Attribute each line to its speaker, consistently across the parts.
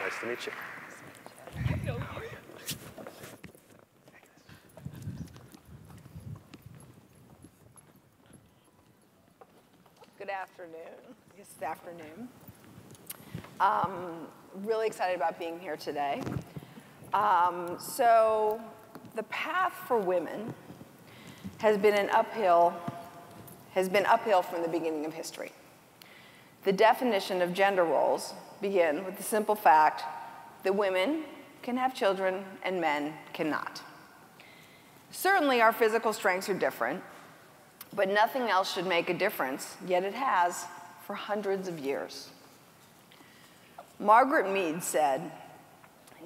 Speaker 1: Nice to meet you.
Speaker 2: Good afternoon. It's the afternoon. Really excited about being here today. So the path for women has been uphill from the beginning of history. The definition of gender roles begin with the simple fact that women can have children and men cannot. Certainly our physical strengths are different, but nothing else should make a difference, yet it has for hundreds of years. Margaret Mead said,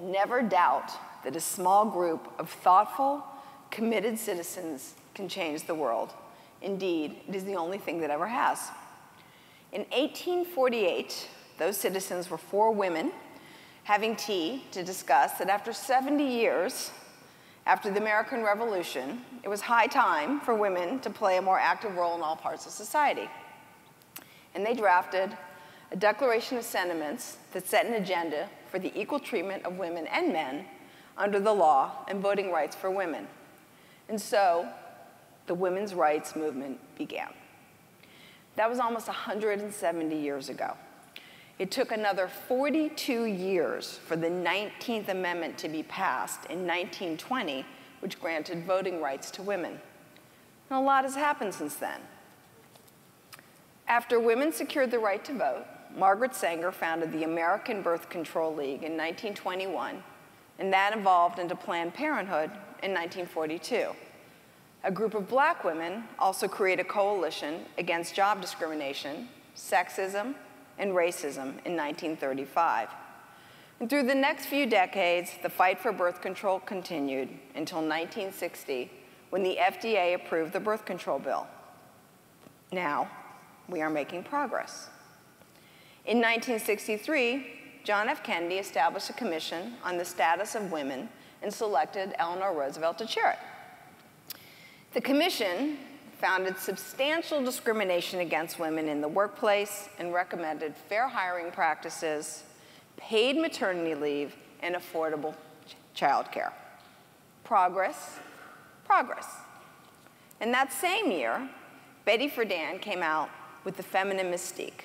Speaker 2: "Never doubt that a small group of thoughtful, committed citizens can change the world. Indeed, it is the only thing that ever has." In 1848, those citizens were 4 women having tea to discuss that after 70 years, after the American Revolution, it was high time for women to play a more active role in all parts of society. And they drafted a Declaration of Sentiments that set an agenda for the equal treatment of women and men under the law and voting rights for women. And so the women's rights movement began. That was almost 170 years ago. It took another 42 years for the 19th Amendment to be passed in 1920, which granted voting rights to women. And a lot has happened since then. After women secured the right to vote, Margaret Sanger founded the American Birth Control League in 1921, and that evolved into Planned Parenthood in 1942. A group of black women also created a coalition against job discrimination, sexism, and racism in 1935. And through the next few decades, the fight for birth control continued until 1960, when the FDA approved the birth control bill. Now, we are making progress. In 1963, John F. Kennedy established a commission on the status of women and selected Eleanor Roosevelt to chair it. The commission found substantial discrimination against women in the workplace and recommended fair hiring practices, paid maternity leave, and affordable childcare. Progress, progress. And that same year, Betty Friedan came out with The Feminine Mystique.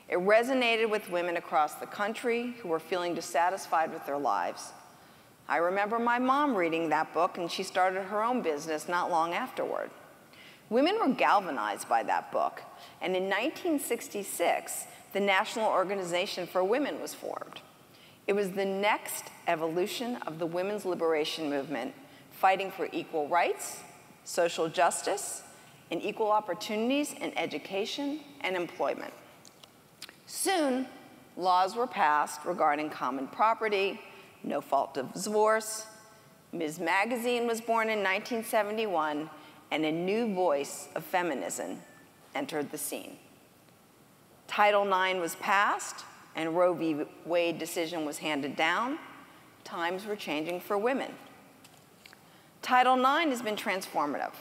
Speaker 2: It resonated with women across the country who were feeling dissatisfied with their lives. I remember my mom reading that book, and she started her own business not long afterward. Women were galvanized by that book, and in 1966, the National Organization for Women was formed. It was the next evolution of the women's liberation movement, fighting for equal rights, social justice, and equal opportunities in education and employment. Soon, laws were passed regarding common property, no-fault divorce. Ms. Magazine was born in 1971, and a new voice of feminism entered the scene. Title IX was passed, and Roe v. Wade decision was handed down. Times were changing for women. Title IX has been transformative.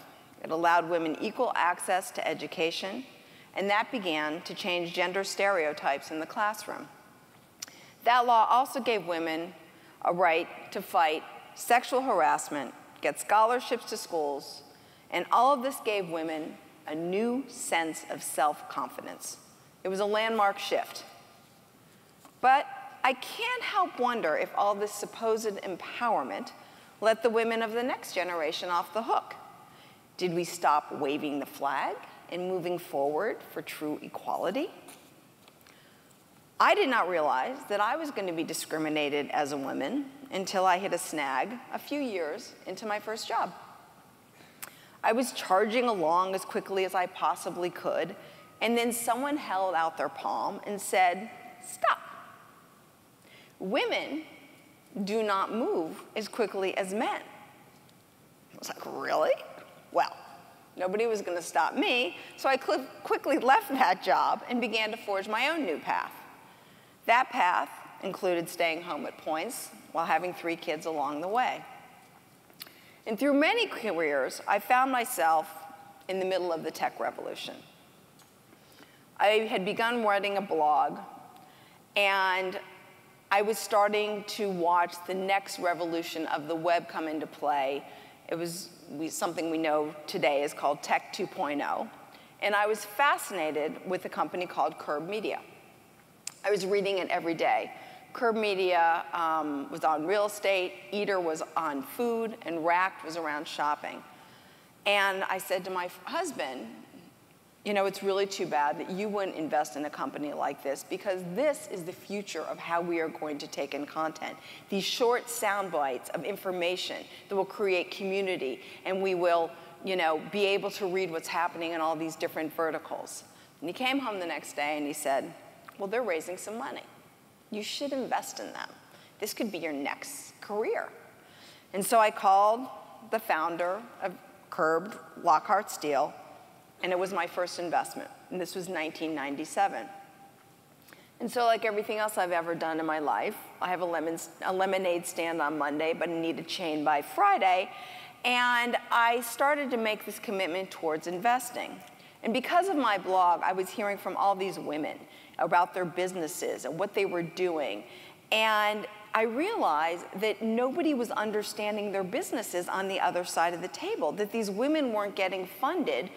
Speaker 2: It allowed women equal access to education, and that began to change gender stereotypes in the classroom. That law also gave women a right to fight sexual harassment, get scholarships to schools, and all of this gave women a new sense of self-confidence. It was a landmark shift. But I can't help wonder if all this supposed empowerment let the women of the next generation off the hook. Did we stop waving the flag and moving forward for true equality? I did not realize that I was going to be discriminated as a woman until I hit a snag a few years into my first job. I was charging along as quickly as I possibly could, and then someone held out their palm and said, "Stop. Women do not move as quickly as men." I was like, really? Well, nobody was going to stop me, so I quickly left that job and began to forge my own new path. That path included staying home at points while having 3 kids along the way. And through many careers, I found myself in the middle of the tech revolution. I had begun writing a blog, and I was starting to watch the next revolution of the web come into play. It was something we know today is called Tech 2.0. And I was fascinated with a company called Curb Media. I was reading it every day. Curb Media was on real estate, Eater was on food, and Racked was around shopping. And I said to my husband, you know, it's really too bad that you wouldn't invest in a company like this, because this is the future of how we are going to take in content. These short sound bites of information that will create community, and we will, you know, be able to read what's happening in all these different verticals. And he came home the next day and he said, well, they're raising some money. You should invest in them. This could be your next career. And so I called the founder of Curb, Lockhart Steele, and it was my first investment. And this was 1997. And so like everything else I've ever done in my life, I have a lemonade stand on Monday, but I need a chain by Friday. And I started to make this commitment towards investing. And because of my blog, I was hearing from all these women about their businesses and what they were doing. And I realized that nobody was understanding their businesses on the other side of the table, that these women weren't getting funded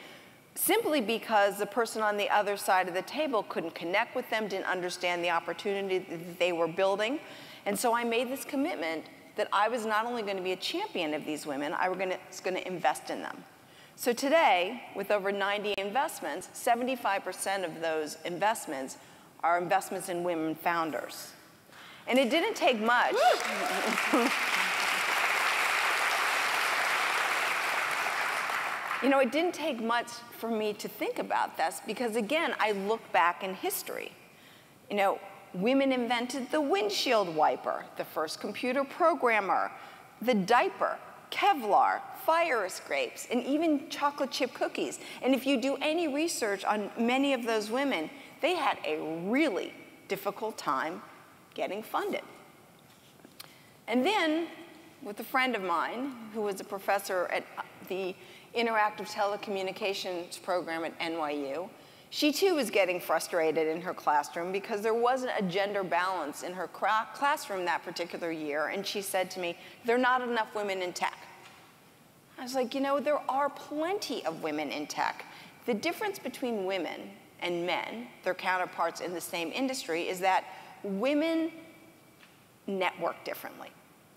Speaker 2: simply because the person on the other side of the table couldn't connect with them, didn't understand the opportunity that they were building. And so I made this commitment that I was not only going to be a champion of these women, I was going to invest in them. So today, with over 90 investments, 75% of those investments are investments in women founders. And it didn't take much. You know, it didn't take much for me to think about this, because again, I look back in history. You know, women invented the windshield wiper, the first computer programmer, the diaper, Kevlar, fire escapes, and even chocolate chip cookies. And if you do any research on many of those women, they had a really difficult time getting funded. And then, with a friend of mine who was a professor at the Interactive Telecommunications program at NYU, she too was getting frustrated in her classroom because there wasn't a gender balance in her classroom that particular year, and she said to me, there are not enough women in tech. I was like, you know, there are plenty of women in tech. The difference between women and men, their counterparts in the same industry, is that women network differently.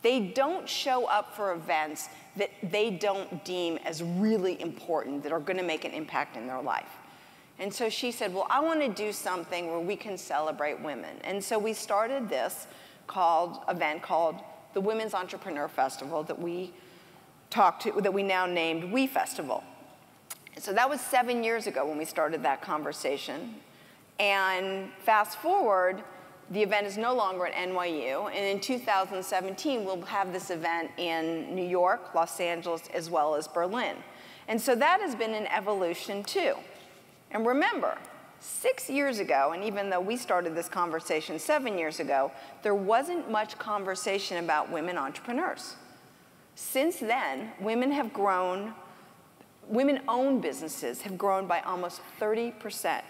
Speaker 2: They don't show up for events that they don't deem as really important, that are going to make an impact in their life. And so she said, well, I want to do something where we can celebrate women. And so we started this event called the Women's Entrepreneur Festival that we now named We Festival. So that was 7 years ago when we started that conversation. And fast forward, the event is no longer at NYU, and in 2017, we'll have this event in New York, Los Angeles, as well as Berlin. And so that has been an evolution too. And remember, 6 years ago, and even though we started this conversation 7 years ago, there wasn't much conversation about women entrepreneurs. Since then, women-owned businesses have grown by almost 30%.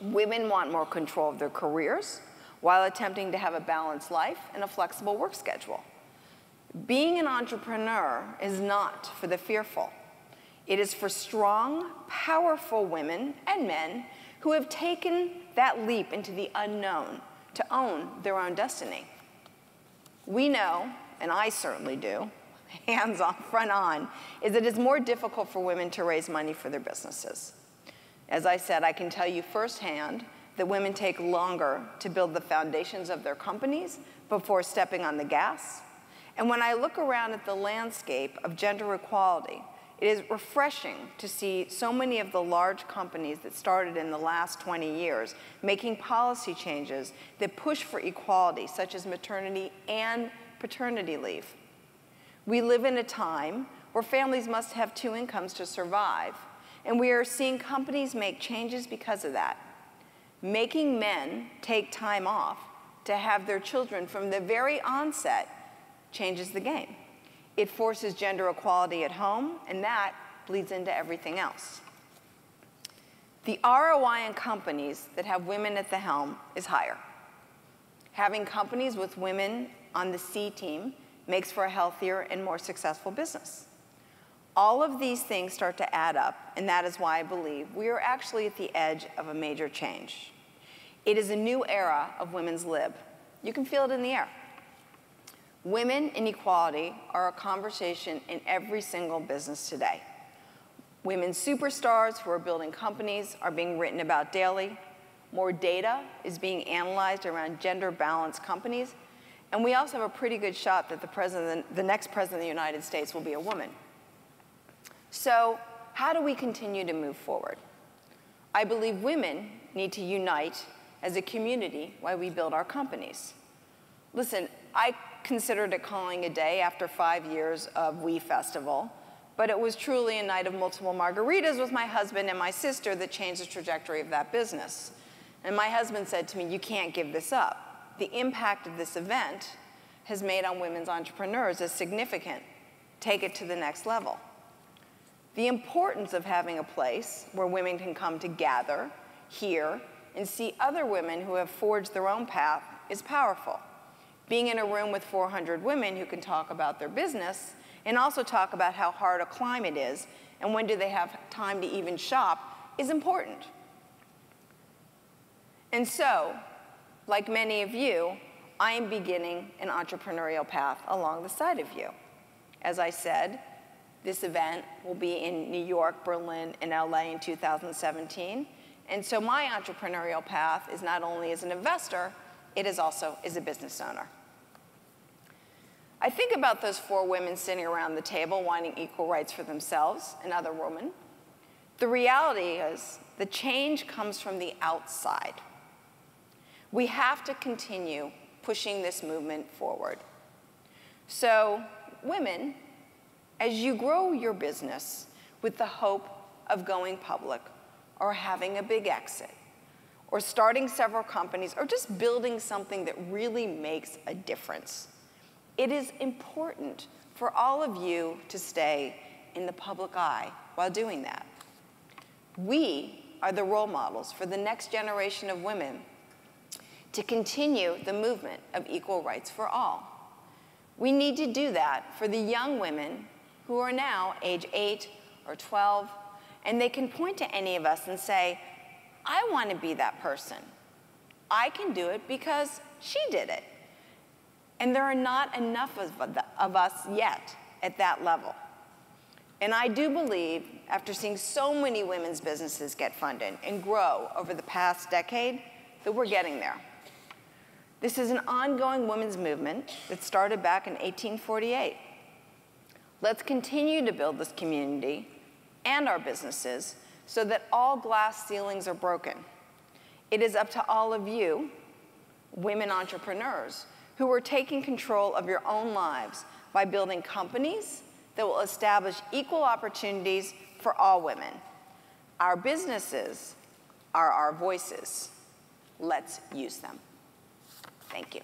Speaker 2: Women want more control of their careers while attempting to have a balanced life and a flexible work schedule. Being an entrepreneur is not for the fearful. It is for strong, powerful women and men who have taken that leap into the unknown to own their own destiny. We know, and I certainly do, hands on, front on, is that it's more difficult for women to raise money for their businesses. As I said, I can tell you firsthand that women take longer to build the foundations of their companies before stepping on the gas. And when I look around at the landscape of gender equality, it is refreshing to see so many of the large companies that started in the last 20 years making policy changes that push for equality, such as maternity and paternity leave. We live in a time where families must have 2 incomes to survive, and we are seeing companies make changes because of that. Making men take time off to have their children from the very onset changes the game. It forces gender equality at home, and that bleeds into everything else. The ROI in companies that have women at the helm is higher. Having companies with women on the C team makes for a healthier and more successful business. All of these things start to add up, and that is why I believe we are actually at the edge of a major change. It is a new era of women's lib. You can feel it in the air. Women and equality are a conversation in every single business today. Women superstars who are building companies are being written about daily. More data is being analyzed around gender-balanced companies. And we also have a pretty good shot that the next president of the United States will be a woman. So how do we continue to move forward? I believe women need to unite as a community while we build our companies. Listen, I considered it calling a day after 5 years of We Festival, but it was truly a night of multiple margaritas with my husband and my sister that changed the trajectory of that business. And my husband said to me, you can't give this up. The impact of this event has made on women's entrepreneurs is significant. Take it to the next level. The importance of having a place where women can come to gather, hear, and see other women who have forged their own path is powerful. Being in a room with 400 women who can talk about their business and also talk about how hard a climb it is and when do they have time to even shop is important. And so, like many of you, I am beginning an entrepreneurial path along the side of you. As I said, this event will be in New York, Berlin, and LA in 2017. And so my entrepreneurial path is not only as an investor, it is also as a business owner. I think about those 4 women sitting around the table wanting equal rights for themselves and other women. The reality is the change comes from the outside. We have to continue pushing this movement forward. So, women, as you grow your business with the hope of going public or having a big exit or starting several companies or just building something that really makes a difference, it is important for all of you to stay in the public eye while doing that. We are the role models for the next generation of women to continue the movement of equal rights for all. We need to do that for the young women who are now age 8 or 12, and they can point to any of us and say, I want to be that person. I can do it because she did it. And there are not enough of us yet at that level. And I do believe, after seeing so many women's businesses get funded and grow over the past decade, that we're getting there. This is an ongoing women's movement that started back in 1848. Let's continue to build this community and our businesses so that all glass ceilings are broken. It is up to all of you, women entrepreneurs, who are taking control of your own lives by building companies that will establish equal opportunities for all women. Our businesses are our voices. Let's use them. Thank you.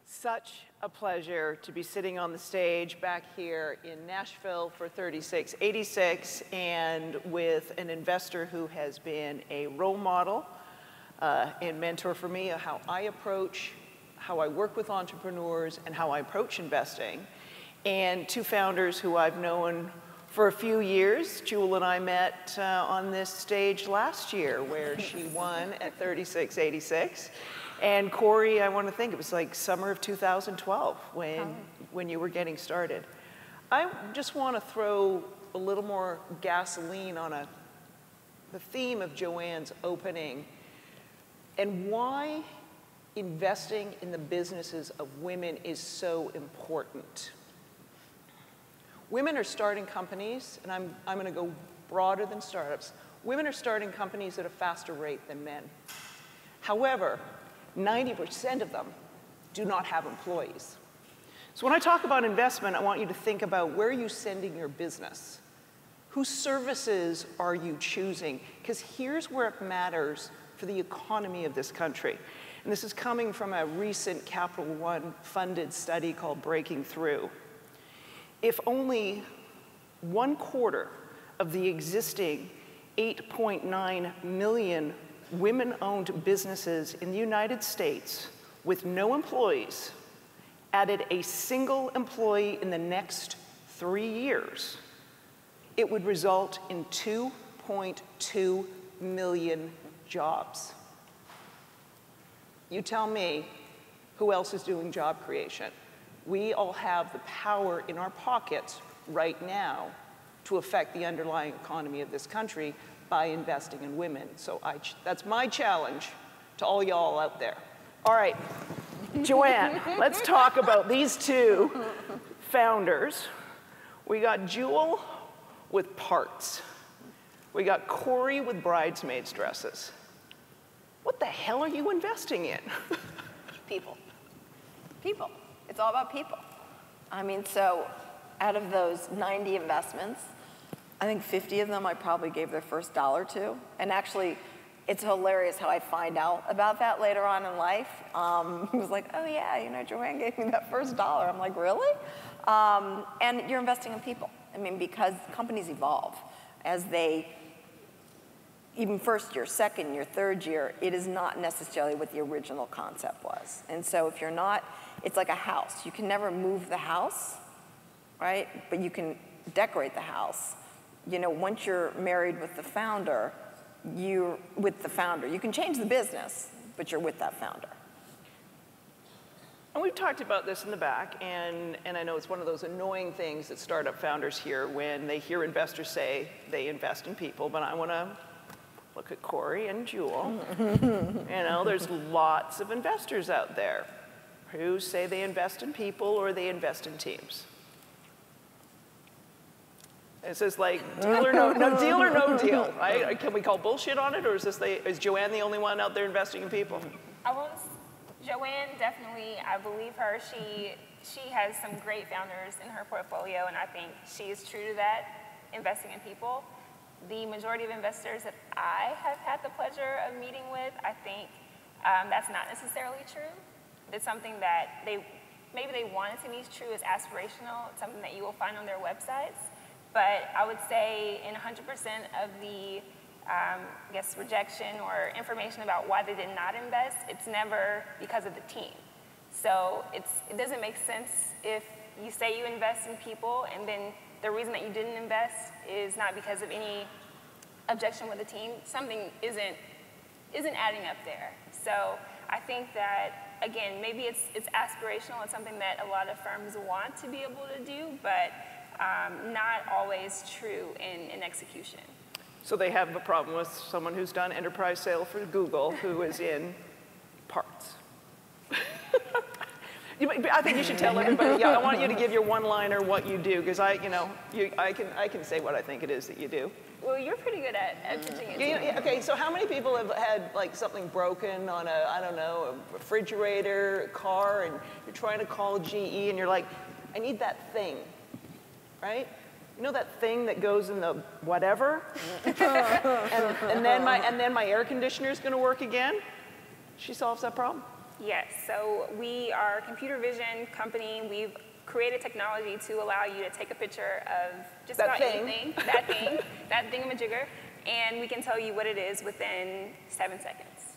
Speaker 1: Such a pleasure to be sitting on the stage back here in Nashville for 3686 and with an investor who has been a role model and mentor for me of how I approach, how I work with entrepreneurs, and how I approach investing. And 2 founders who I've known for a few years. Jewel and I met on this stage last year where she won at 3686. And Corey, I want to think, it was like summer of 2012 when you were getting started. I just want to throw a little more gasoline on the theme of Joanne's opening and why investing in the businesses of women is so important. Women are starting companies, and I'm going to go broader than startups. Women are starting companies at a faster rate than men. However, 90% of them do not have employees. So when I talk about investment, I want you to think about where are you sending your business? Whose services are you choosing? Because here's where it matters for the economy of this country. And this is coming from a recent Capital One funded study called Breaking Through. If only 1/4 of the existing 8.9 million women-owned businesses in the United States with no employees added a single employee in the next 3 years, it would result in 2.2 million jobs. You tell me, who else is doing job creation? We all have the power in our pockets right now to affect the underlying economy of this country by investing in women. So that's my challenge to all y'all out there. All right, Joanne, let's talk about these two founders. We got Jewel with parts. We got Corey with bridesmaids dresses. What the hell are you investing in?
Speaker 2: People. People. It's all about people. I mean, so out of those 90 investments, I think 50 of them I probably gave their first dollar to. And actually, it's hilarious how I find out about that later on in life. It was like, oh yeah, you know, Joanne gave me that first dollar. I'm like, really? And you're investing in people. I mean, because companies evolve as they, even first year, second year, third year, it is not necessarily what the original concept was. And so if you're not, it's like a house. You can never move the house, right? But you can decorate the house. You know, once you're married with the founder, you're with the founder. You can change the business, but you're with that founder.
Speaker 1: And we've talked about this in the back, and I know it's one of those annoying things that startup founders hear when they hear investors say they invest in people, but I want to look at Corey and Jewel. You know, there's lots of investors out there who say they invest in people or they invest in teams. It's just like deal or no deal, right? Can we call bullshit on it, or is Joanne the only one out there investing in people?
Speaker 3: Joanne, definitely, I believe her. She has some great founders in her portfolio, and I think she is true to that, investing in people. The majority of investors that I have had the pleasure of meeting with, I think that's not necessarily true. It's something that maybe they want it to be true, is aspirational. It's something that you will find on their websites. But I would say in 100% of the, I guess, rejection or information about why they did not invest, it's never because of the team. So it doesn't make sense if you say you invest in people and then the reason that you didn't invest is not because of any objection with the team. Something isn't adding up there. So I think that, again, maybe it's aspirational. It's something that a lot of firms want to be able to do, but not always true in execution.
Speaker 1: So they have a problem with someone who's done enterprise sale for Google who is in parts. I think you should tell everybody. Yeah, I want you to give your one-liner what you do, because I can say what I think it is that you do.
Speaker 3: Well, you're pretty good at pitching it.
Speaker 1: Okay, so how many people have had like something broken on a refrigerator, a car, and you're trying to call GE and you're like, I need that thing, right? You know that thing that goes in the whatever? and then my air conditioner is going to work again? She solves that problem.
Speaker 3: Yes, so we are a computer vision company. We've created technology to allow you to take a picture of just
Speaker 1: that
Speaker 3: about
Speaker 1: thing.
Speaker 3: anything, that thingamajigger, and we can tell you what it is within 7 seconds.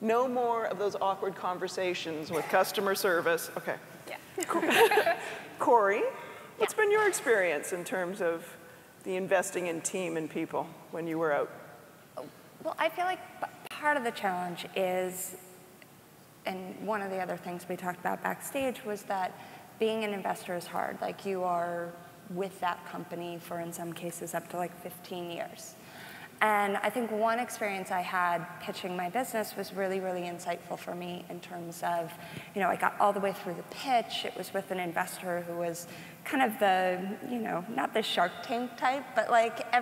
Speaker 1: No more of those awkward conversations with customer service. Okay.
Speaker 3: Yeah.
Speaker 1: Corey, what's been your experience in terms of the investing in team and people when you were out?
Speaker 4: Well, I feel like part of the challenge is, and one of the other things we talked about backstage was that being an investor is hard. Like, you are with that company for, in some cases, up to like 15 years. And I think one experience I had pitching my business was really, really insightful for me in terms of, I got all the way through the pitch. It was with an investor who was kind of the, not the Shark Tank type, but like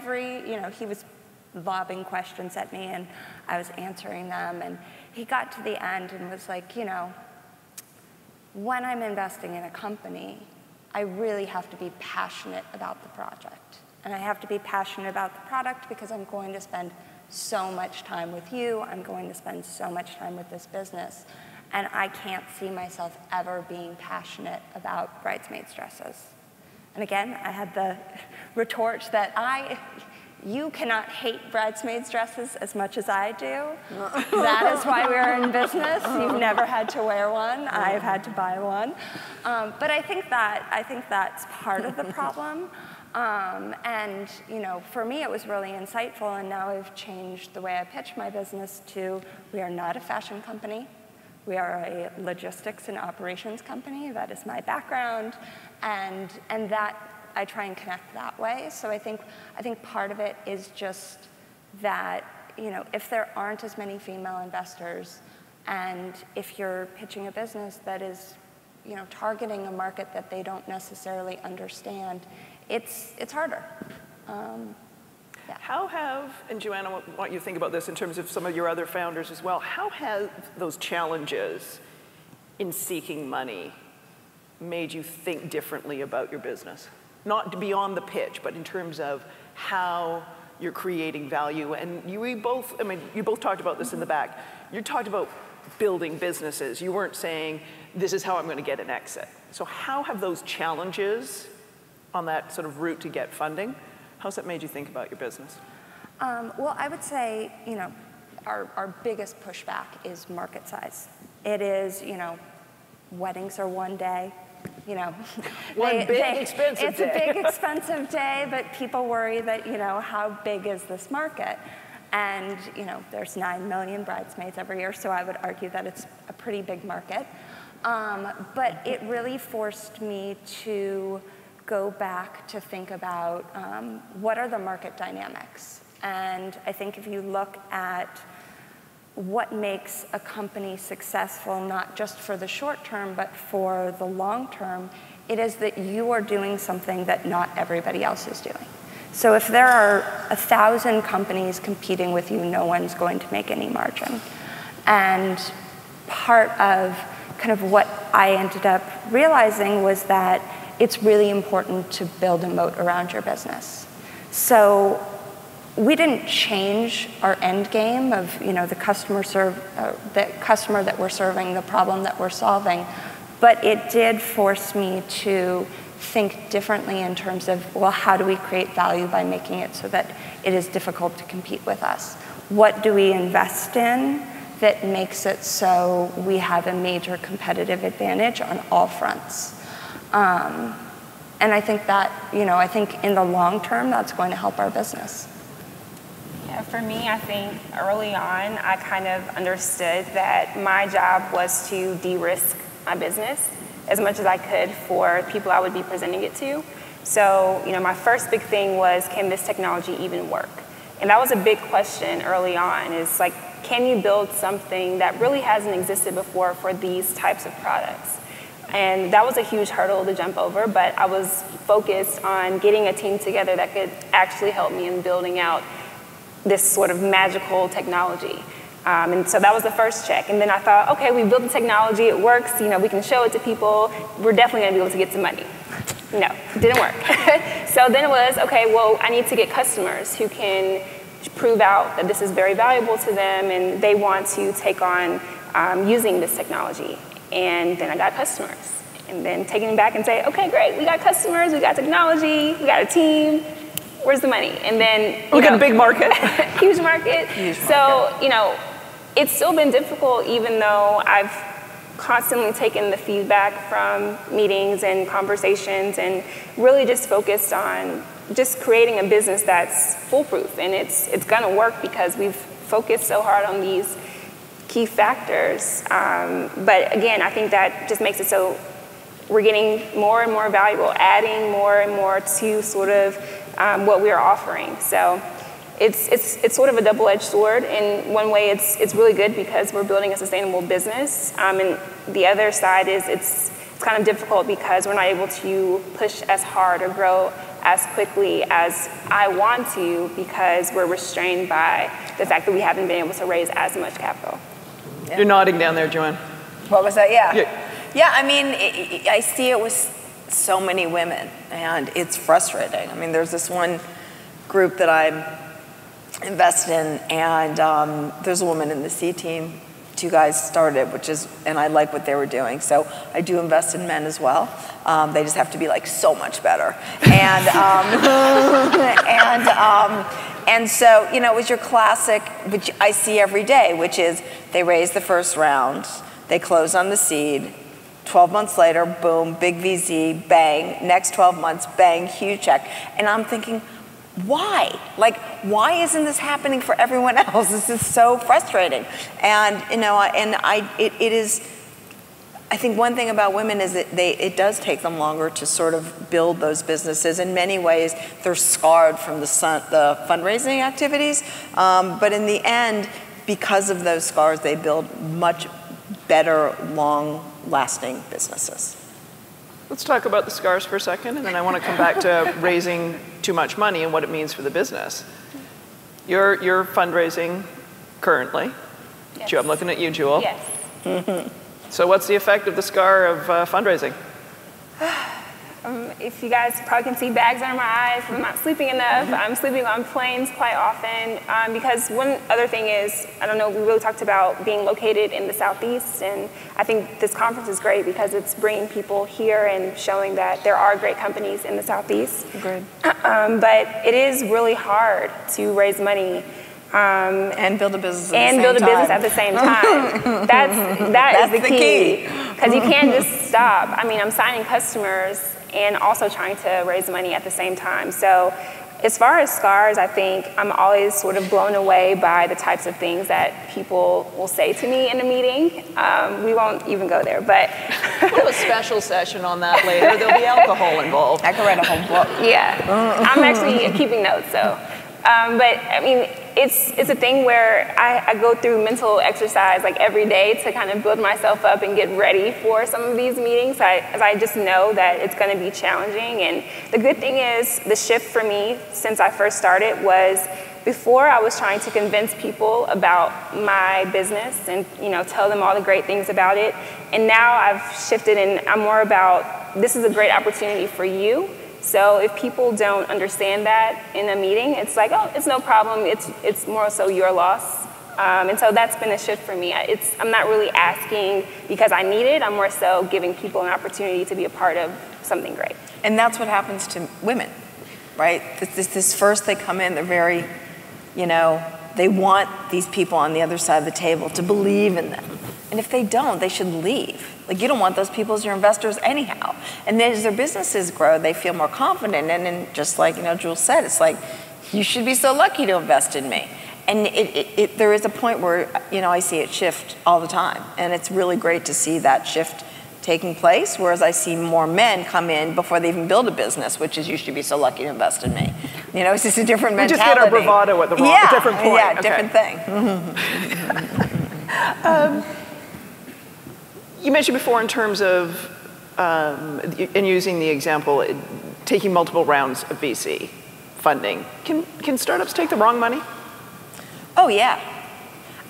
Speaker 4: he was lobbing questions at me and I was answering them. And he got to the end and was like, when I'm investing in a company, I really have to be passionate about the project. And I have to be passionate about the product because I'm going to spend so much time with you. I'm going to spend so much time with this business. And I can't see myself ever being passionate about bridesmaids dresses. And again, I had the retort that you cannot hate bridesmaids' dresses as much as I do. That is why we're in business. You've never had to wear one. I've had to buy one. But I think that's part of the problem. And for me, it was really insightful. And now I've changed the way I pitch my business to: we are not a fashion company. We are a logistics and operations company. That is my background, and that I try and connect that way. So I think part of it is just that, if there aren't as many female investors, and if you're pitching a business that is, targeting a market that they don't necessarily understand, it's harder. Yeah.
Speaker 1: How have, and Joanna, I want you to think about this in terms of some of your other founders as well, how have those challenges in seeking money made you think differently about your business? Not beyond the pitch, but in terms of how you're creating value. And you both talked about this in the back. You talked about building businesses. You weren't saying, this is how I'm going to get an exit. So how have those challenges on that sort of route to get funding, how's that made you think about your business?
Speaker 4: Well, I would say, our biggest pushback is market size. It is, weddings are one day.
Speaker 1: Expensive
Speaker 4: it's
Speaker 1: day.
Speaker 4: a big, expensive day, but people worry that, how big is this market? And, there's 9 million bridesmaids every year, so I would argue that it's a pretty big market. But it really forced me to go back to think about what are the market dynamics. And I think if you look at what makes a company successful, not just for the short term, but for the long term, it is that you are doing something that not everybody else is doing. So if there are 1,000 companies competing with you, no one's going to make any margin. And part of kind of what I ended up realizing was that it's really important to build a moat around your business. So we didn't change our end game of the customer that we're serving, the problem that we're solving, but it did force me to think differently in terms of, well, how do we create value by making it so that it is difficult to compete with us? What do we invest in that makes it so we have a major competitive advantage on all fronts? And I think that, I think in the long term, that's going to help our business.
Speaker 3: Yeah, for me, I think early on, I kind of understood that my job was to de-risk my business as much as I could for people I would be presenting it to. So, my first big thing was, can this technology even work? And that was a big question early on, is like, can you build something that really hasn't existed before for these types of products? And that was a huge hurdle to jump over, but I was focused on getting a team together that could actually help me in building out this sort of magical technology. And so that was the first check. And then I thought, okay, we built the technology, it works, we can show it to people, we're definitely gonna be able to get some money. No, it didn't work. So then it was, okay, well, I need to get customers who can prove out that this is very valuable to them and they want to take on using this technology. And then I got customers. And then taking them back and say, okay, great, we got customers, we got technology, we got a team, where's the money? And then
Speaker 1: we got a big market.
Speaker 3: Huge market. So, it's still been difficult, even though I've constantly taken the feedback from meetings and conversations and really just focused on just creating a business that's foolproof. And it's gonna work because we've focused so hard on these key factors. But again, I think that just makes it so we're getting more and more valuable, adding more and more to sort of what we're offering. So it's sort of a double-edged sword. In one way, it's really good because we're building a sustainable business. And the other side is it's kind of difficult because we're not able to push as hard or grow as quickly as I want to because we're restrained by the fact that we haven't been able to raise as much capital.
Speaker 1: Yeah. You're nodding down there, Joanne.
Speaker 5: What was that? Yeah, I mean, I see it with so many women, and it's frustrating. I mean, there's this one group that I'm invested in, and there's a woman in the C team, two guys started, and I like what they were doing. So I do invest in men as well. They just have to be like so much better. And, and so, you know, it was your classic, which I see every day, which is they raise the first round, they close on the seed, 12 months later, boom, big VC, bang, next 12 months, bang, huge check. And I'm thinking, why? Like, why isn't this happening for everyone else? This is so frustrating. And, you know, it is, I think one thing about women is that it does take them longer to sort of build those businesses. In many ways, they're scarred from the fundraising activities. But in the end, because of those scars, they build much better, long-lasting businesses.
Speaker 1: Let's talk about the scars for a second, and then I want to come back to raising too much money and what it means for the business. You're fundraising currently.
Speaker 3: Yes.
Speaker 1: I'm looking at you, Jewel.
Speaker 3: Yes.
Speaker 5: Mm-hmm.
Speaker 1: So what's the effect of the scar of fundraising?
Speaker 3: If you guys probably can see bags under my eyes, I'm not sleeping enough. I'm sleeping on planes quite often because one other thing is, I don't know, we really talked about being located in the Southeast, and I think this conference is great because it's bringing people here and showing that there are great companies in the Southeast.
Speaker 5: Agreed.
Speaker 3: But it is really hard to raise money
Speaker 5: and build a business
Speaker 3: at the same time. That is the key. Because you can't just stop. I mean, I'm signing customers and also trying to raise money at the same time. So as far as scars, I think I'm always sort of blown away by the types of things that people will say to me in a meeting. We won't even go there, but
Speaker 1: We'll do a special session on that later. There'll be alcohol involved.
Speaker 5: I could write a whole book.
Speaker 3: yeah, I'm actually keeping notes, so. But I mean, it's a thing where I go through mental exercise like every day to kind of build myself up and get ready for some of these meetings, as I just know that it's going to be challenging. And the good thing is the shift for me since I first started was before I was trying to convince people about my business and, you know, tell them all the great things about it. And now I've shifted and I'm more about, this is a great opportunity for you. So if people don't understand that in a meeting, it's like, oh, it's no problem. It's more so your loss. And so that's been a shift for me. I'm not really asking because I need it. I'm more so giving people an opportunity to be a part of something great.
Speaker 5: And that's what happens to women, right? This first they come in, they're very, you know, they want these people on the other side of the table to believe in them. And if they don't, they should leave. Like, you don't want those people as your investors anyhow. And then as their businesses grow, they feel more confident. And then just like, you know, Jules said, it's like, you should be so lucky to invest in me. And there is a point where, you know, I see it shift all the time. And it's really great to see that shift taking place, whereas I see more men come in before they even build a business, which is, you should be so lucky to invest in me. You know, it's just a different mentality.
Speaker 1: We just get our bravado at the wrong, different point.
Speaker 5: Yeah,
Speaker 1: okay.
Speaker 5: Different thing.
Speaker 1: You mentioned before in terms of, and using the example, taking multiple rounds of VC funding. Can startups take the wrong money?
Speaker 5: Oh, yeah.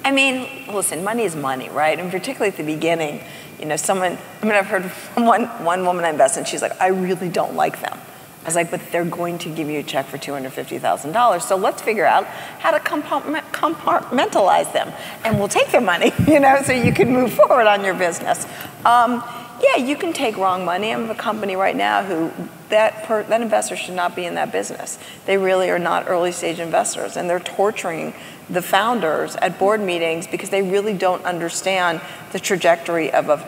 Speaker 5: I mean, listen, money is money, right? And particularly at the beginning, you know, I've heard from one woman I invested in, she's like, I really don't like them. I was like, but they're going to give you a check for $250,000. So let's figure out how to compartmentalize them. And we'll take their money, you know, so you can move forward on your business. Yeah, you can take wrong money. I'm with a company right now who that investor should not be in that business. They really are not early stage investors, and they're torturing the founders at board meetings because they really don't understand the trajectory of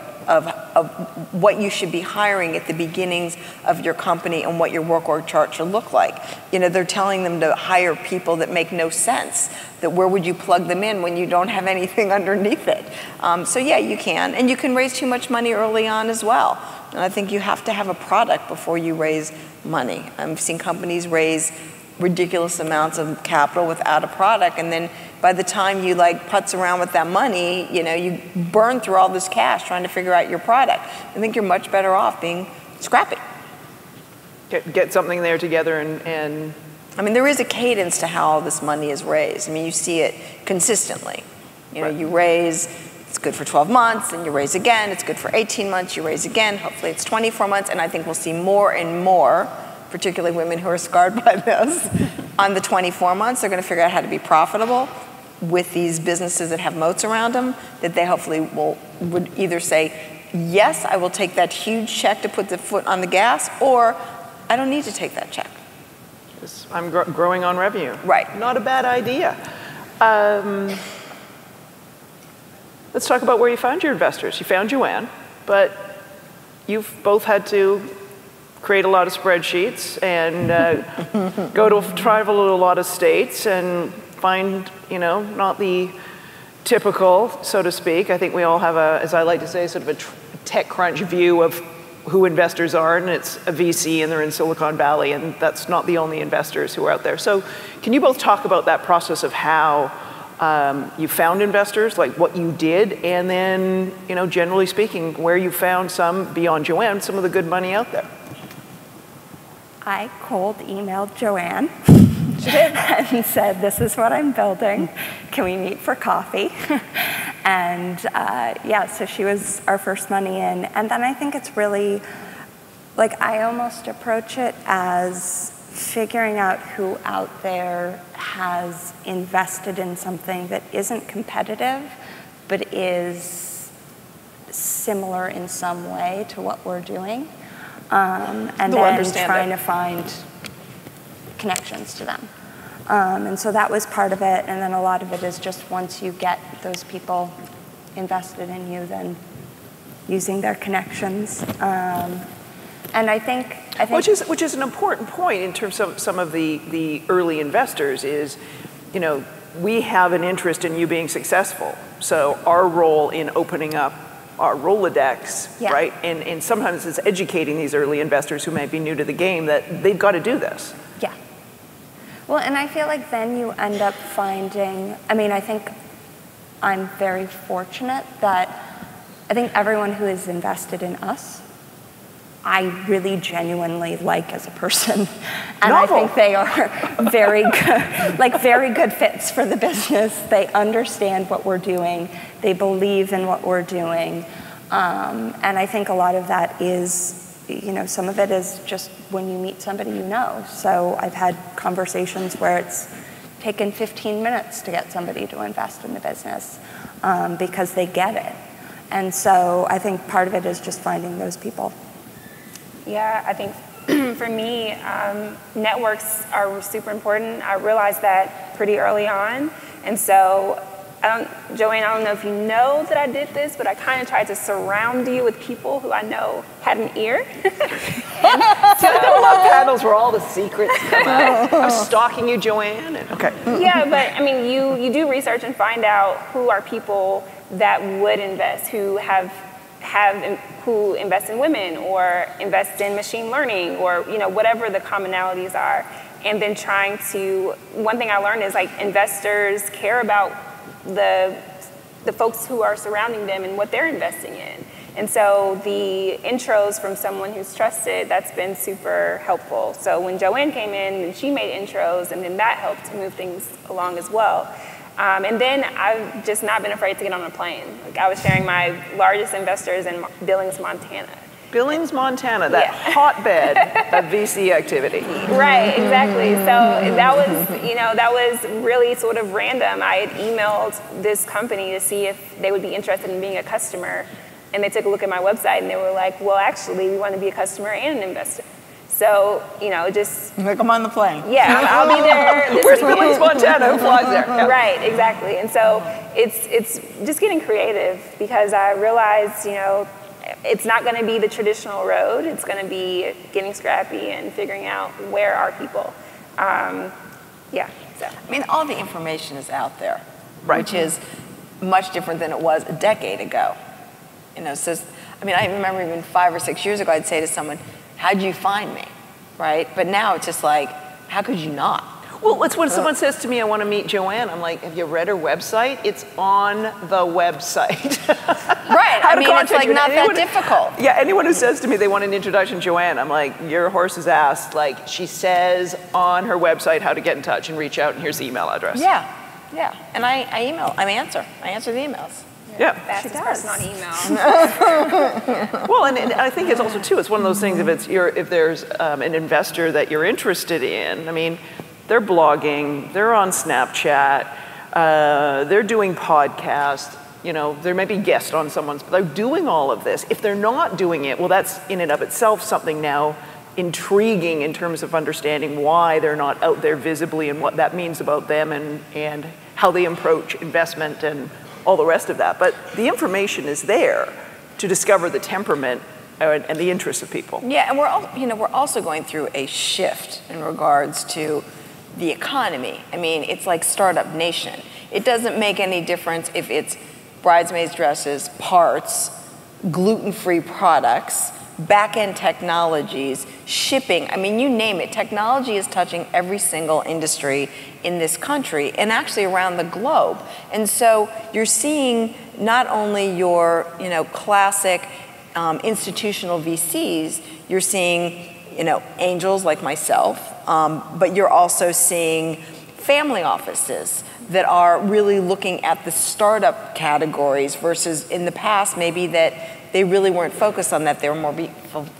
Speaker 5: what you should be hiring at the beginnings of your company and what your work org chart should look like. You know, they're telling them to hire people that make no sense, that where would you plug them in when you don't have anything underneath it? So yeah, you can. And you can raise too much money early on as well. And I think you have to have a product before you raise money. I've seen companies raise ridiculous amounts of capital without a product, and then by the time you like putz around with that money, you know, you burn through all this cash trying to figure out your product. I think you're much better off being scrappy.
Speaker 1: Get something there together and
Speaker 5: I mean, there is a cadence to how all this money is raised. I mean, you see it consistently. You know,
Speaker 1: right.
Speaker 5: You raise, it's good for 12 months, and you raise again, it's good for 18 months, you raise again, hopefully it's 24 months, and I think we'll see more and more, particularly women who are scarred by this, on the 24 months. They're going to figure out how to be profitable. with these businesses that have moats around them, that they hopefully would either say, yes, I will take that huge check to put the foot on the gas, or I don't need to take that check.
Speaker 1: I'm growing on revenue.
Speaker 5: Right.
Speaker 1: Not a bad idea. Let's talk about where you found your investors. You found Joanne, but you've both had to create a lot of spreadsheets and travel to a lot of states and find, not the typical, so to speak. I think we all have as I like to say, sort of a TechCrunch view of who investors are, and it's a VC and they're in Silicon Valley, and that's not the only investors who are out there. So can you both talk about that process of how you found investors, like what you did, and then, generally speaking, where you found some, beyond Joanne, some of the good money out there?
Speaker 4: I cold emailed Joanne and said, this is what I'm building. Can we meet for coffee? And so she was our first money in. And then I think it's really, I almost approach it as figuring out who out there has invested in something that isn't competitive, but is similar in some way to what we're doing. And then trying to find connections to them. And so that was part of it, and then a lot of it is just once you get those people invested in you, then using their connections. And I think
Speaker 1: which is an important point in terms of some of the early investors is, we have an interest in you being successful. So our role in opening up our Rolodex, right? And sometimes it's educating these early investors who may be new to the game that they've got to do this.
Speaker 4: Yeah. Well, and I feel like then you end up finding, I think I'm very fortunate that I think everyone who is invested in us, I really genuinely like as a person. And I think they are very good, very good fits for the business. They understand what we're doing. They believe in what we're doing. And I think a lot of that is, some of it is just when you meet somebody you know. So I've had conversations where it's taken 15 minutes to get somebody to invest in the business because they get it. And so I think part of it is just finding those people.
Speaker 3: Yeah, I think for me, networks are super important. I realized that pretty early on. And so, Joanne, I don't know if you know that I did this, but I kind of tried to surround you with people who I know had an ear.
Speaker 1: So I love panels where all the secrets come out. I'm stalking you, Joanne. Okay.
Speaker 3: Yeah, but you do research and find out who are people that would invest, who who invest in women or invest in machine learning or whatever the commonalities are, and then one thing I learned is investors care about the folks who are surrounding them and what they're investing in. And so the intros from someone who's trusted, that's been super helpful. So when Joanne came in, and she made intros, and then that helped to move things along as well. And then I've just not been afraid to get on a plane. I was sharing my largest investors in Billings, Montana.
Speaker 1: Billings, Montana, that hotbed of VC activity.
Speaker 3: Right, exactly. So that was really sort of random. I had emailed this company to see if they would be interested in being a customer, and they took a look at my website, and they were like, well, actually, we want to be a customer and an investor. So, just...
Speaker 5: Come on the plane.
Speaker 3: Yeah, I'll be there.
Speaker 1: Where's Billings, Montana? Who flies there? Yeah.
Speaker 3: Right, exactly. And so it's just getting creative because I realized, it's not going to be the traditional road. It's going to be getting scrappy and figuring out where are people. So.
Speaker 5: All the information is out there,
Speaker 1: right.
Speaker 5: Which is much different than it was a decade ago. So, I remember even 5 or 6 years ago, I'd say to someone, how'd you find me, right? But now it's just like, how could you not?
Speaker 1: Well, it's when someone says to me, I want to meet Joanne, I'm like, have you read her website? It's on the website.
Speaker 5: Right, it's not that difficult.
Speaker 1: Yeah, anyone who says to me they want an introduction to Joanne, I'm like, your horse's ass. She says on her website how to get in touch and reach out, and here's the email address.
Speaker 5: Yeah. And I answer the emails.
Speaker 1: Yeah.
Speaker 3: Fastest person on email.
Speaker 1: Well, and I think it's also, too, it's one of those things, if there's an investor that you're interested in, they're blogging, they're on Snapchat, they're doing podcasts, you know, there may be guests on someone's, but they're doing all of this. If they're not doing it, well, that's in and of itself something now intriguing in terms of understanding why they're not out there visibly and what that means about them and how they approach investment and all the rest of that. But the information is there to discover the temperament and the interests of people.
Speaker 5: Yeah, and we're also going through a shift in regards to the economy. I mean, it's like startup nation. It doesn't make any difference if it's bridesmaids dresses, parts, gluten-free products, back-end technologies, shipping. I mean, you name it. Technology is touching every single industry in this country and actually around the globe. And so you're seeing not only your, classic institutional VCs, you're seeing, angels like myself, but you're also seeing family offices that are really looking at the startup categories versus in the past maybe that they really weren't focused on that. They were more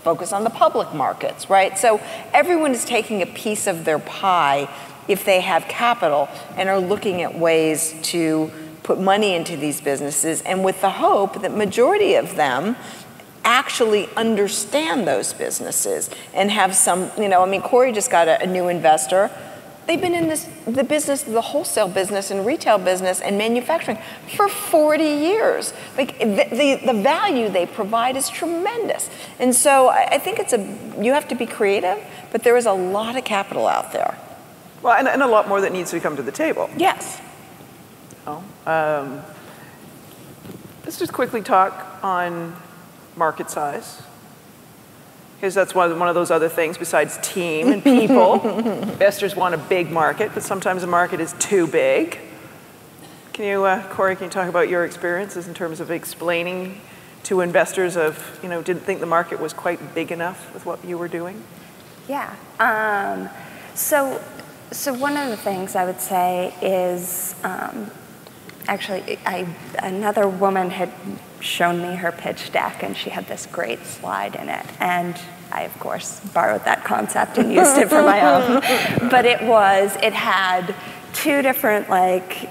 Speaker 5: focused on the public markets, right? So everyone is taking a piece of their pie if they have capital and are looking at ways to put money into these businesses, and with the hope that majority of them actually understand those businesses and have some, Corey just got a new investor. They've been in the wholesale business and retail business and manufacturing for 40 years. Like the value they provide is tremendous. And so I think you have to be creative, but there is a lot of capital out there.
Speaker 1: Well, and a lot more that needs to come to the table.
Speaker 5: Yes.
Speaker 1: Let's just quickly talk on market size, because that's one of those other things besides team and people. Investors want a big market, but sometimes a market is too big. Can you, Corey, can you talk about your experiences in terms of explaining to investors didn't think the market was quite big enough with what you were doing?
Speaker 4: Yeah. So one of the things I would say is, actually, another woman had shown me her pitch deck, and she had this great slide in it, and I, of course, borrowed that concept and used it for my own. But it had two different,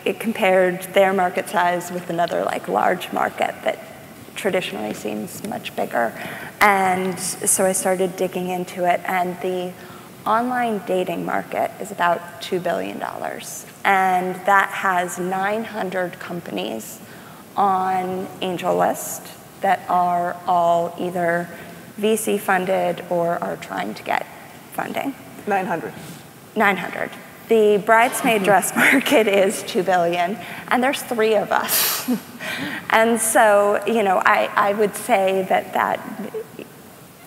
Speaker 4: it compared their market size with another, large market that traditionally seems much bigger. And so I started digging into it, and the online dating market is about $2 billion. And that has 900 companies on Angel List that are all either VC funded or are trying to get funding. 900. The bridesmaid dress market is $2 billion, and there's 3 of us. And so, I would say that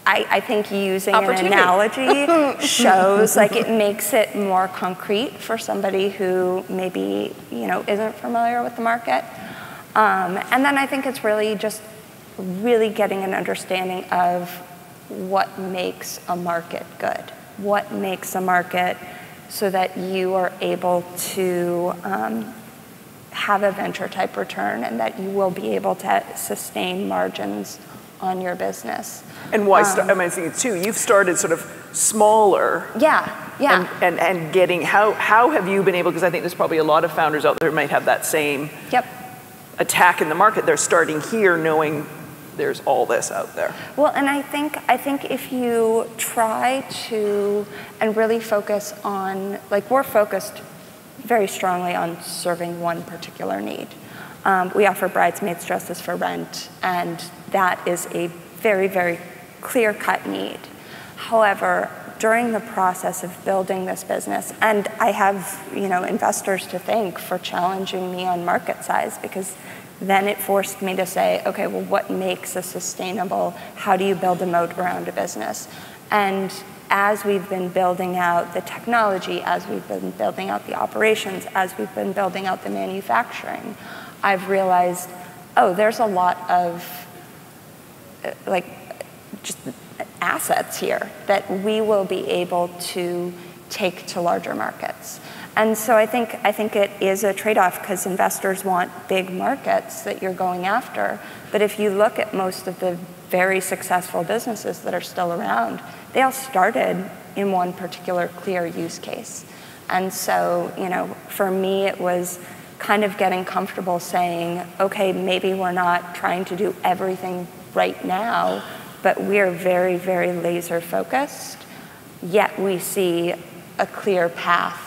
Speaker 4: I think using an analogy shows, it makes it more concrete for somebody who maybe, isn't familiar with the market. And then I think it's really just getting an understanding of what makes a market good. What makes a market so that you are able to have a venture type return and that you will be able to sustain margins on your business.
Speaker 1: And why I think too, you've started sort of smaller.
Speaker 4: Yeah.
Speaker 1: And getting, how have you been able, because I think there's probably a lot of founders out there who might have that same attack in the market. They're starting here knowing there's all this out there.
Speaker 4: Well, and I think if you try to and really focus on, we're focused very strongly on serving one particular need. We offer bridesmaids dresses for rent, and that is a very, very clear-cut need. However, during the process of building this business, and I have, investors to thank for challenging me on market size, because then it forced me to say, okay, well, what makes a sustainable, how do you build a moat around a business? And as we've been building out the technology, as we've been building out the operations, as we've been building out the manufacturing, I've realized, there's a lot of just assets here that we will be able to take to larger markets. And so I think it is a trade-off, because investors want big markets that you're going after. But if you look at most of the very successful businesses that are still around, they all started in one particular clear use case. And so, for me, it was kind of getting comfortable saying, okay, maybe we're not trying to do everything right now, but we're very, very laser focused, yet we see a clear path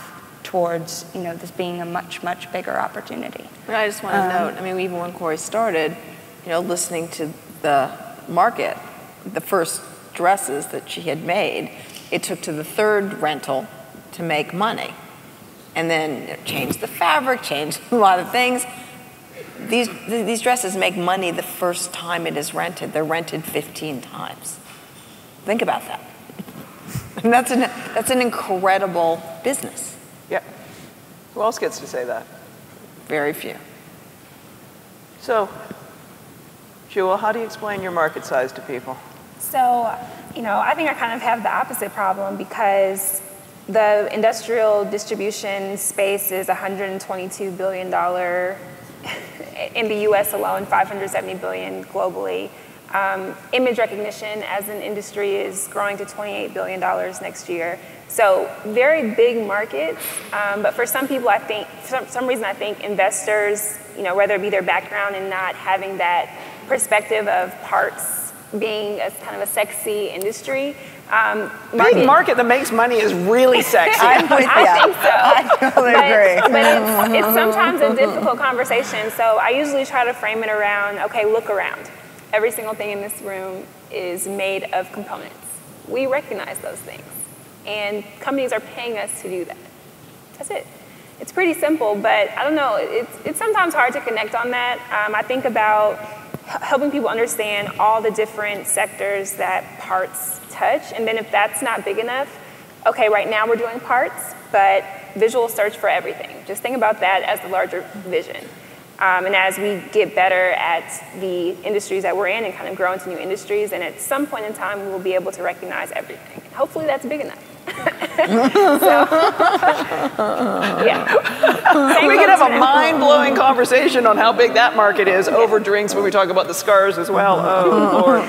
Speaker 4: towards, you know, this being a much, much bigger opportunity.
Speaker 5: But I just want to note, I mean, even when Corey started, you know, listening to the market, the first dresses that she had made, it took to the third rental to make money. And then changed the fabric, changed a lot of things. These dresses make money the first time it is rented. They're rented 15 times. Think about that. And that's an incredible business.
Speaker 1: Yeah. Who else gets to say that?
Speaker 5: Very few.
Speaker 1: So, Jewel, how do you explain your market size to people?
Speaker 3: So, you know, I think I kind of have the opposite problem because the industrial distribution space is $122 billion in the US alone, $570 billion globally. Image recognition as an industry is growing to $28 billion next year. So very big markets, but for some people, I think, for some reason, I think investors, you know, whether it be their background and not having that perspective of parts being a kind of a sexy industry.
Speaker 1: Big market that makes money is really sexy.
Speaker 5: I'm with you.
Speaker 3: I think so.
Speaker 5: I totally agree.
Speaker 3: But it's sometimes a difficult conversation. So I usually try to frame it around, okay, look around. Every single thing in this room is made of components. We recognize those things. And companies are paying us to do that. That's it. It's pretty simple, but I don't know, it's sometimes hard to connect on that. I think about helping people understand all the different sectors that parts touch, and then if that's not big enough, okay, right now we're doing parts, but visual search for everything. Just think about that as the larger vision. And as we get better at the industries that we're in and kind of grow into new industries, and at some point in time, we will be able to recognize everything. Hopefully that's big enough.
Speaker 1: Yeah. We could have a mind-blowing conversation on how big that market is over drinks when we talk about the scars as well. Oh, Lord.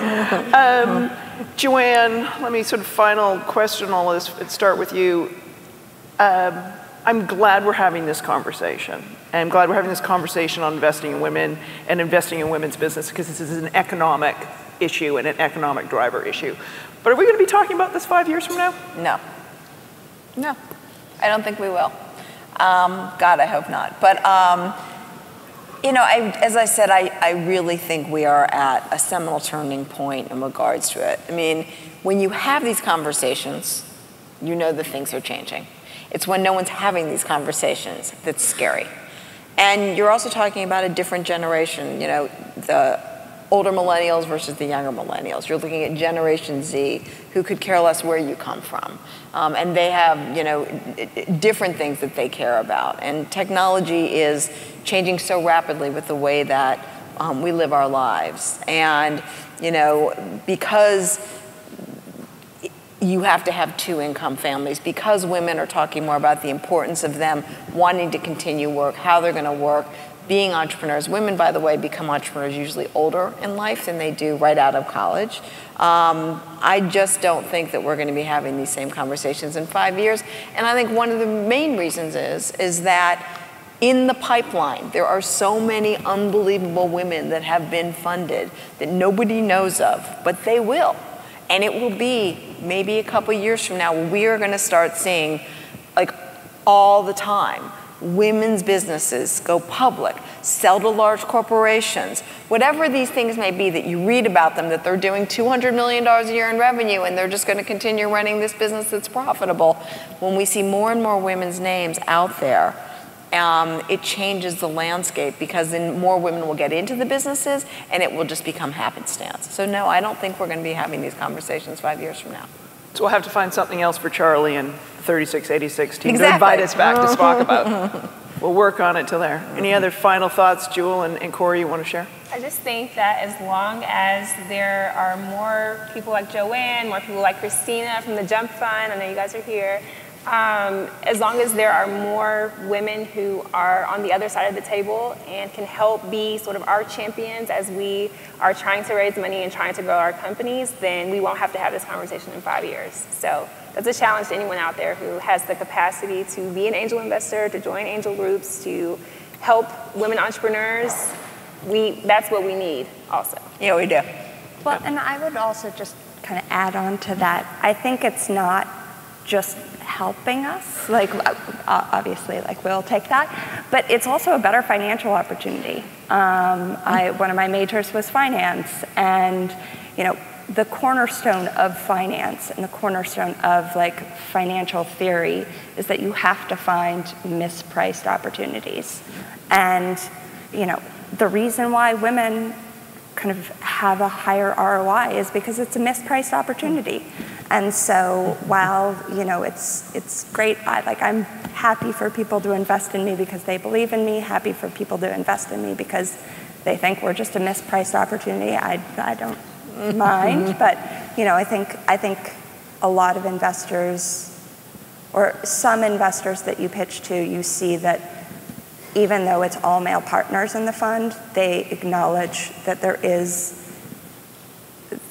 Speaker 1: Joanne, let me sort of final question all this, start with you. I'm glad we're having this conversation. And I'm glad we're having this conversation on investing in women and investing in women's business because this is an economic issue and an economic driver issue. But are we going to be talking about this 5 years from now?
Speaker 5: No. No, I don't think we will. God, I hope not. But, you know, as I said, I really think we are at a seminal turning point in regards to it. I mean, when you have these conversations, you know that things are changing. It's when no one's having these conversations that's scary. And you're also talking about a different generation, you know, the older millennials versus the younger millennials. You're looking at Generation Z, who could care less where you come from. And they have, you know, different things that they care about. And technology is changing so rapidly with the way that we live our lives. And, you know, because you have to have two-income families, because women are talking more about the importance of them wanting to continue work, how they're going to work, being entrepreneurs. Women, by the way, become entrepreneurs usually older in life than they do right out of college. I just don't think that we're going to be having these same conversations in 5 years. And I think one of the main reasons is that in the pipeline, there are so many unbelievable women that have been funded that nobody knows of, but they will. And it will be maybe a couple years from now, we are going to start seeing, like, all the time, women's businesses go public, sell to large corporations, whatever these things may be that you read about them, that they're doing $200 million a year in revenue and they're just going to continue running this business that's profitable. When we see more and more women's names out there, it changes the landscape because then more women will get into the businesses and it will just become happenstance. So no, I don't think we're going to be having these conversations 5 years from now.
Speaker 1: So we'll have to find something else for Charlie and 3686 team to invite us back to talk about. We'll work on it till there. Any other final thoughts, Jewel and Corey, you want to share?
Speaker 3: I just think that as long as there are more people like Joanne, more people like Christina from the Jump Fund, I know you guys are here, as long as there are more women who are on the other side of the table and can help be sort of our champions as we are trying to raise money and trying to grow our companies, then we won't have to have this conversation in 5 years. So that's a challenge to anyone out there who has the capacity to be an angel investor, to join angel groups, to help women entrepreneurs, that's what we need also.
Speaker 5: Yeah, we do.
Speaker 4: Well, and I would also just kind of add on to that. I think it's not just helping us, like obviously, like we'll take that, but it's also a better financial opportunity. One of my majors was finance, and the cornerstone of finance and the cornerstone of like financial theory is that you have to find mispriced opportunities. And the reason why women kind of have a higher ROI is because it's a mispriced opportunity. And so while it's great, I'm happy for people to invest in me because they believe in me, happy for people to invest in me because they think we're just a mispriced opportunity. I don't mind, but I think a lot of investors, or some investors that you pitch to, you see that even though it's all male partners in the fund, they acknowledge that there is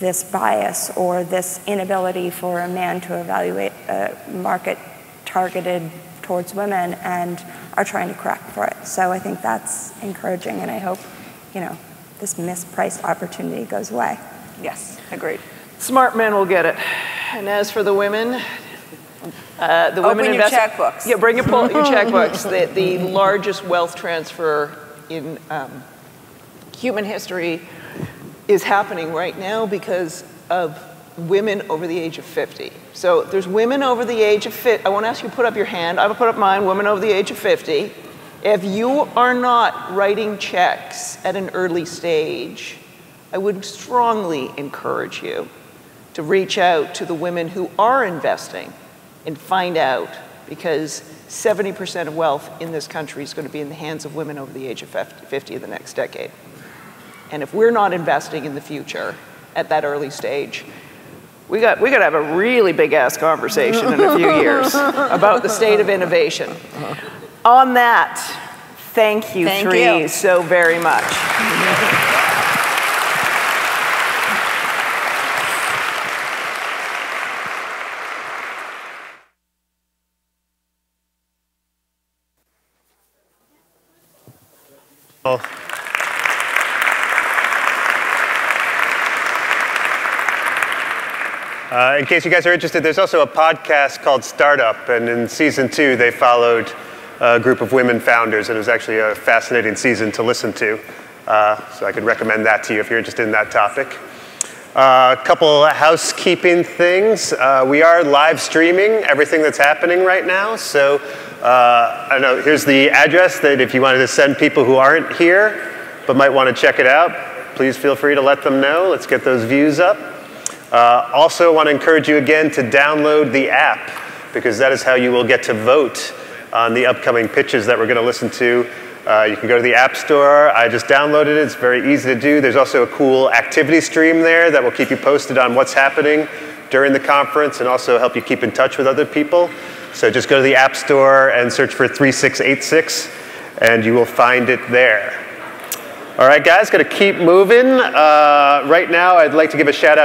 Speaker 4: this bias or this inability for a man to evaluate a market targeted towards women and are trying to correct for it. So I think that's encouraging, and I hope this mispriced opportunity goes away.
Speaker 5: Yes, agreed.
Speaker 1: Smart men will get it. And as for the women,
Speaker 5: Open your checkbooks.
Speaker 1: Yeah, bring your checkbooks. The largest wealth transfer in human history is happening right now because of women over the age of 50. So there's women over the age of 50. I won't ask you to put up your hand. I will put up mine, women over the age of 50. If you are not writing checks at an early stage, I would strongly encourage you to reach out to the women who are investing and find out, because 70% of wealth in this country is going to be in the hands of women over the age of 50 in the next decade. And if we're not investing in the future at that early stage, we got to have a really big-ass conversation in a few years about the state of innovation. On that, thank you three so very much.
Speaker 6: In case you guys are interested, there's also a podcast called Startup, and in season 2, they followed a group of women founders, and it was actually a fascinating season to listen to. So I could recommend that to you if you're interested in that topic. A couple housekeeping things. We are live streaming everything that's happening right now, so I don't know, here's the address that if you wanted to send people who aren't here but might want to check it out, please feel free to let them know. Let's get those views up. Also want to encourage you again to download the app, because that is how you will get to vote on the upcoming pitches that we're going to listen to. You can go to the App Store. I just downloaded it. It's very easy to do. There's also a cool activity stream there that will keep you posted on what's happening during the conference and also help you keep in touch with other people. So just go to the App Store and search for 3686, and you will find it there. All right, guys, got to keep moving. Right now, I'd like to give a shout out